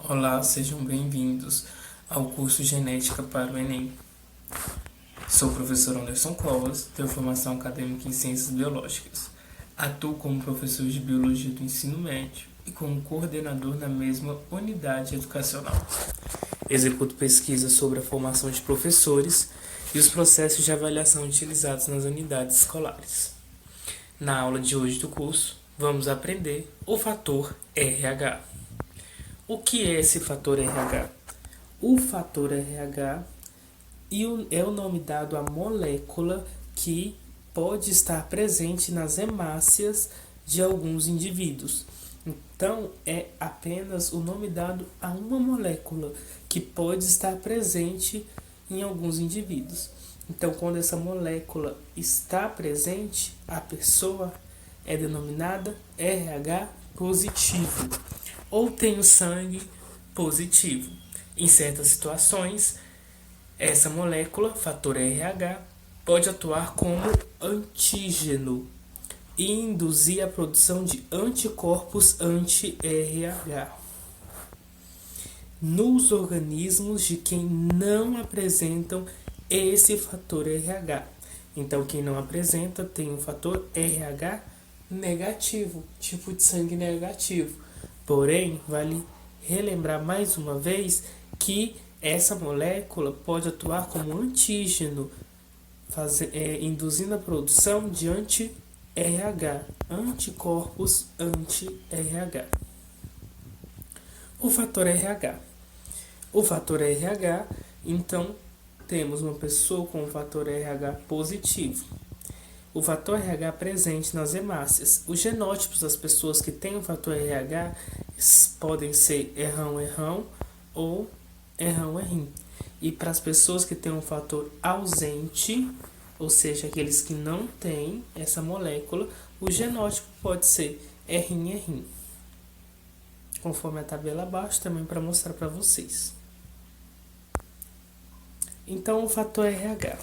Olá, sejam bem-vindos ao curso Genética para o Enem. Sou o professor Anderson Covas, tenho formação acadêmica em Ciências Biológicas. Atuo como professor de Biologia do Ensino Médio e como coordenador na mesma unidade educacional. Executo pesquisas sobre a formação de professores e os processos de avaliação utilizados nas unidades escolares. Na aula de hoje do curso, vamos aprender o fator RH. O que é esse fator RH? O fator RH é o nome dado à molécula que pode estar presente nas hemácias de alguns indivíduos. Então, é apenas o nome dado a uma molécula que pode estar presente em alguns indivíduos. Então, quando essa molécula está presente, a pessoa é denominada RH positivo ou tem o sangue positivo. Em certas situações, essa molécula, fator RH, pode atuar como antígeno e induzir a produção de anticorpos anti-RH nos organismos de quem não apresentam esse fator RH. Então, quem não apresenta tem o fator RH negativo, tipo de sangue negativo. Porém, vale relembrar mais uma vez que essa molécula pode atuar como antígeno, induzindo a produção de anti-RH, anticorpos anti-RH. O fator RH. O fator RH, então, temos uma pessoa com o fator RH positivo. O fator RH presente nas hemácias. Os genótipos das pessoas que têm o fator RH podem ser errão ou errão. E para as pessoas que têm um fator ausente, ou seja, aqueles que não têm essa molécula, o genótipo pode ser errim. Conforme a tabela abaixo, também para mostrar para vocês. Então, o fator RH.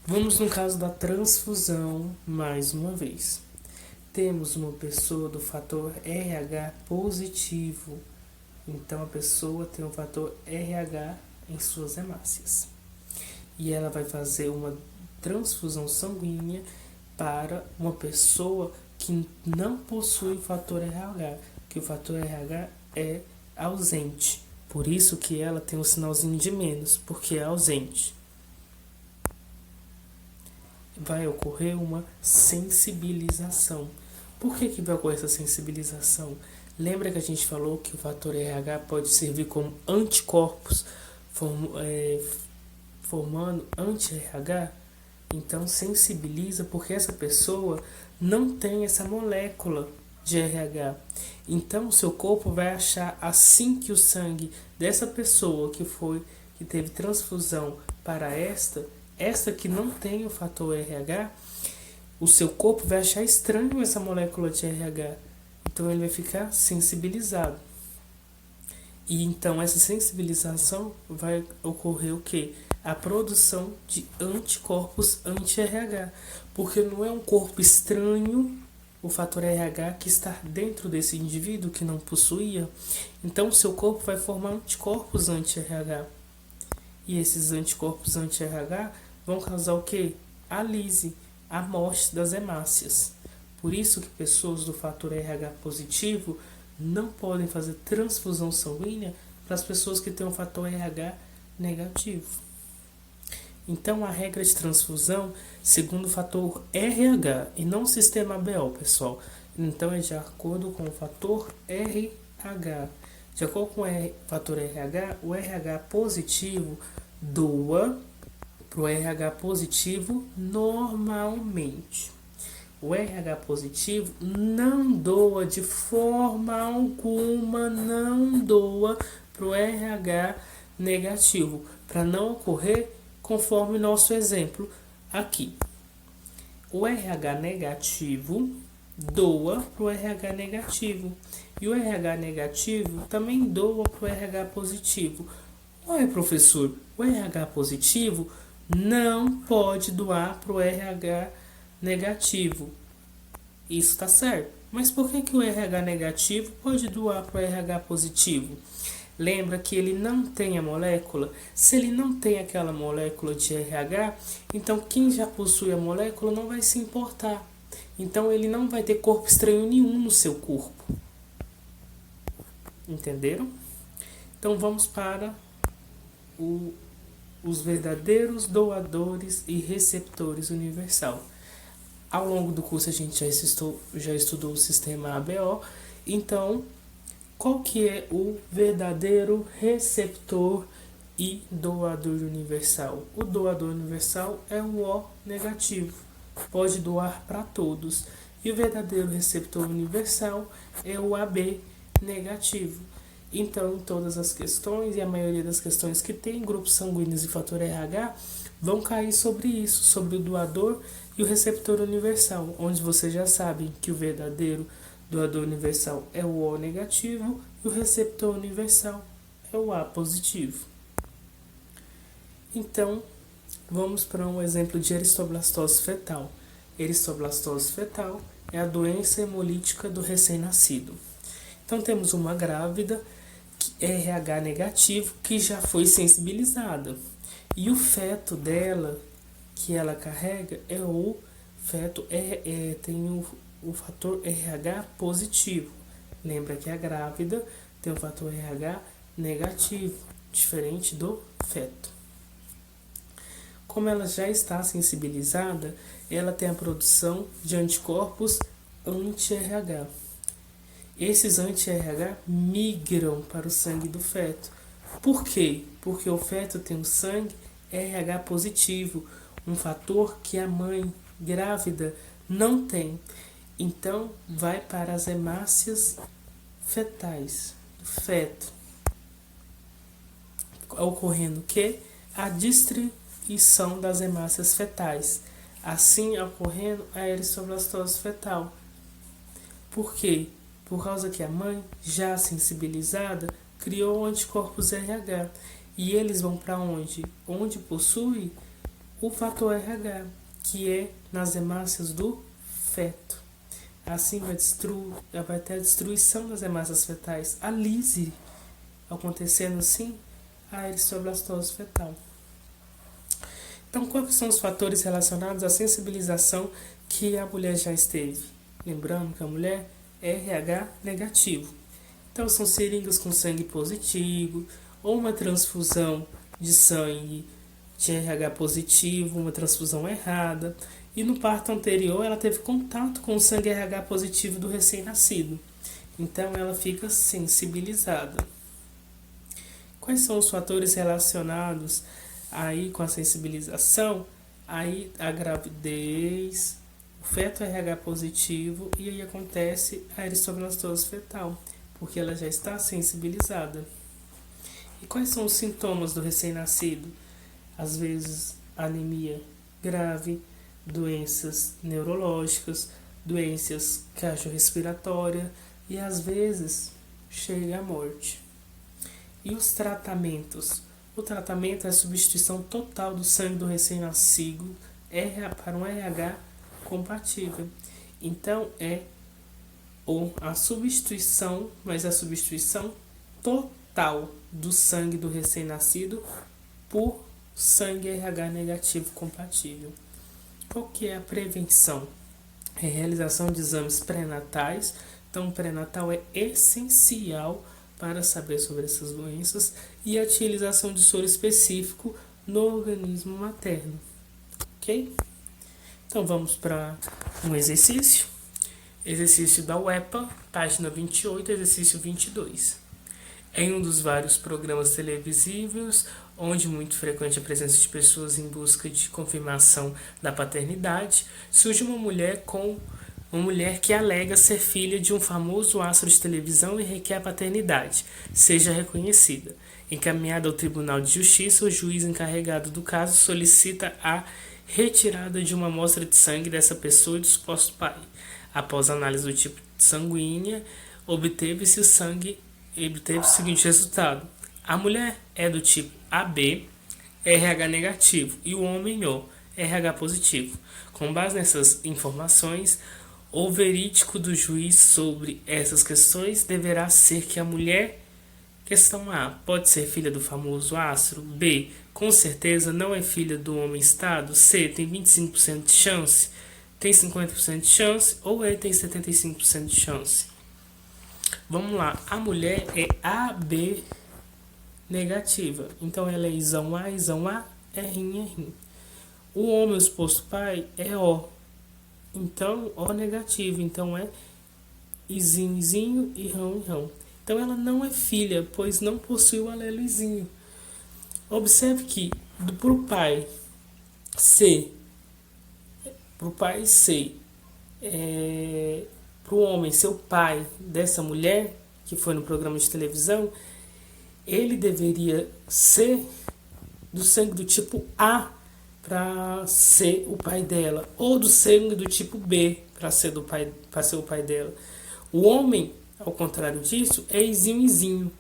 Vamos no caso da transfusão mais uma vez. Temos uma pessoa do fator RH positivo. Então a pessoa tem o fator RH em suas hemácias. E ela vai fazer uma transfusão sanguínea para uma pessoa que não possui o fator RH, que o fator RH é ausente. Por isso que ela tem um sinalzinho de menos, porque é ausente. Vai ocorrer uma sensibilização. Por que vai ocorrer essa sensibilização? Lembra que a gente falou que o fator RH pode servir como anticorpos, formando anti-RH? Então, sensibiliza porque essa pessoa não tem essa molécula de RH. Então, o seu corpo vai achar, assim que o sangue dessa pessoa que teve transfusão para esta que não tem o fator RH, o seu corpo vai achar estranho essa molécula de RH. Então ele vai ficar sensibilizado. E então essa sensibilização vai ocorrer o quê? A produção de anticorpos anti-RH. Porque não é um corpo estranho, o fator RH, que está dentro desse indivíduo que não possuía. Então o seu corpo vai formar anticorpos anti-RH. E esses anticorpos anti-RH vão causar o quê? A lise, a morte das hemácias. Por isso que pessoas do fator RH positivo não podem fazer transfusão sanguínea para as pessoas que têm um fator RH negativo. Então, a regra de transfusão, segundo o fator RH, e não o sistema ABO, pessoal. Então, é de acordo com o fator RH. De acordo com o fator RH, o RH positivo doa para o RH positivo normalmente. O RH positivo não doa de forma alguma, não doa para o RH negativo, para não ocorrer conforme nosso exemplo aqui. O RH negativo doa para o RH negativo e o RH negativo também doa para o RH positivo. Olha, professor, o RH positivo não pode doar para o RH negativo. Isso está certo. Mas por que o RH negativo pode doar para o RH positivo? Lembra que ele não tem a molécula? Se ele não tem aquela molécula de RH, então quem já possui a molécula não vai se importar. Então ele não vai ter corpo estranho nenhum no seu corpo. Entenderam? Então vamos para os verdadeiros doadores e receptores universal. Ao longo do curso a gente já estudou o sistema ABO, então qual que é o verdadeiro receptor e doador universal? O doador universal é o O negativo, pode doar para todos. E o verdadeiro receptor universal é o AB negativo. Então, todas as questões, e a maioria das questões que tem grupos sanguíneos e fator RH, vão cair sobre isso, sobre o doador e o receptor universal, onde vocês já sabem que o verdadeiro doador universal é o O negativo e o receptor universal é o A positivo. Então, vamos para um exemplo de eristoblastose fetal. Eristoblastose fetal é a doença hemolítica do recém-nascido. Então, temos uma grávida RH negativo que já foi sensibilizada. E o feto dela, que ela carrega, é o feto tem o fator RH positivo. Lembra que a grávida tem o fator RH negativo, diferente do feto. Como ela já está sensibilizada, ela tem a produção de anticorpos anti-RH. Esses anti-RH migram para o sangue do feto. Por quê? Porque o feto tem um sangue RH positivo, um fator que a mãe grávida não tem. Então, vai para as hemácias fetais do feto, ocorrendo o quê? A distribuição das hemácias fetais. Assim, ocorrendo a eristoblastose fetal. Por quê? Por causa que a mãe, já sensibilizada, criou anticorpos RH. E eles vão para onde? Onde possui o fator RH, que é nas hemácias do feto. Assim vai ter a destruição das hemácias fetais, a lise, acontecendo assim a eristoblastose fetal. Então, quais são os fatores relacionados à sensibilização que a mulher já esteve? Lembrando que a mulher é RH negativo. Então, são seringas com sangue positivo, ou uma transfusão de sangue de RH positivo, uma transfusão errada. E no parto anterior, ela teve contato com o sangue RH positivo do recém-nascido. Então, ela fica sensibilizada. Quais são os fatores relacionados aí com a sensibilização? Aí a gravidez, o feto RH positivo, e aí acontece a eristoblastose fetal, porque ela já está sensibilizada. E quais são os sintomas do recém-nascido? Às vezes, anemia grave, doenças neurológicas, doenças cardiorrespiratórias e às vezes chega à morte. E os tratamentos? O tratamento é a substituição total do sangue do recém-nascido para um RH compatível. Então é a substituição, mas a substituição total do sangue do recém-nascido por sangue RH negativo compatível. Qual que é a prevenção? É a realização de exames pré-natais. Então, o pré-natal é essencial para saber sobre essas doenças e a utilização de soro específico no organismo materno. Ok? Então, vamos para um exercício. Exercício da UEPA, página 28, exercício 22. Em um dos vários programas televisivos, onde muito frequente a presença de pessoas em busca de confirmação da paternidade, surge uma mulher que alega ser filha de um famoso astro de televisão e requer a paternidade seja reconhecida. Encaminhada ao Tribunal de Justiça, o juiz encarregado do caso solicita a retirada de uma amostra de sangue dessa pessoa e do suposto pai. Após análise do tipo sanguínea, obteve-se o seguinte resultado: a mulher é do tipo AB, RH negativo, e o homem O, RH positivo. Com base nessas informações, o veredicto do juiz sobre essas questões deverá ser que a mulher Questão A. Pode ser filha do famoso astro? B. Com certeza não é filha do homem-estado? C. Tem 25% de chance? Tem 50% de chance? Ou E. Tem 75% de chance? Vamos lá. A mulher é AB negativa. Então ela é isão A, R'im, R'im. O homem, o suposto pai, é O. Então, O negativo. Então é izinho, izinho e rão, rão. Então ela não é filha, pois não possui o alelo izinho. Observe que para o pai C, para o homem ser o pai dessa mulher, que foi no programa de televisão, ele deveria ser do sangue do tipo A para ser o pai dela, ou do sangue do tipo B para ser o pai dela. O homem, ao contrário disso, é izinho, izinho.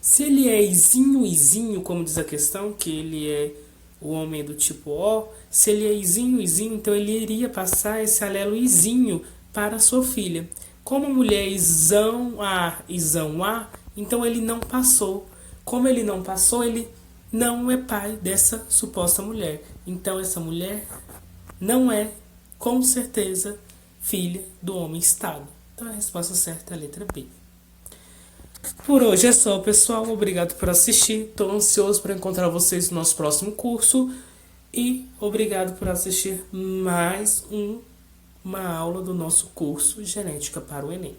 Se ele é izinho, izinho, como diz a questão, que ele é o homem do tipo O, se ele é izinho, izinho, então ele iria passar esse alelo izinho para a sua filha. Como a mulher é isão A, então ele não passou. Como ele não passou, ele não é pai dessa suposta mulher. Então essa mulher não é, com certeza, filha do homem-estado. Então a resposta certa é a letra B. Por hoje é só, pessoal. Obrigado por assistir. Estou ansioso para encontrar vocês no nosso próximo curso. E obrigado por assistir mais uma aula do nosso curso Genética para o Enem.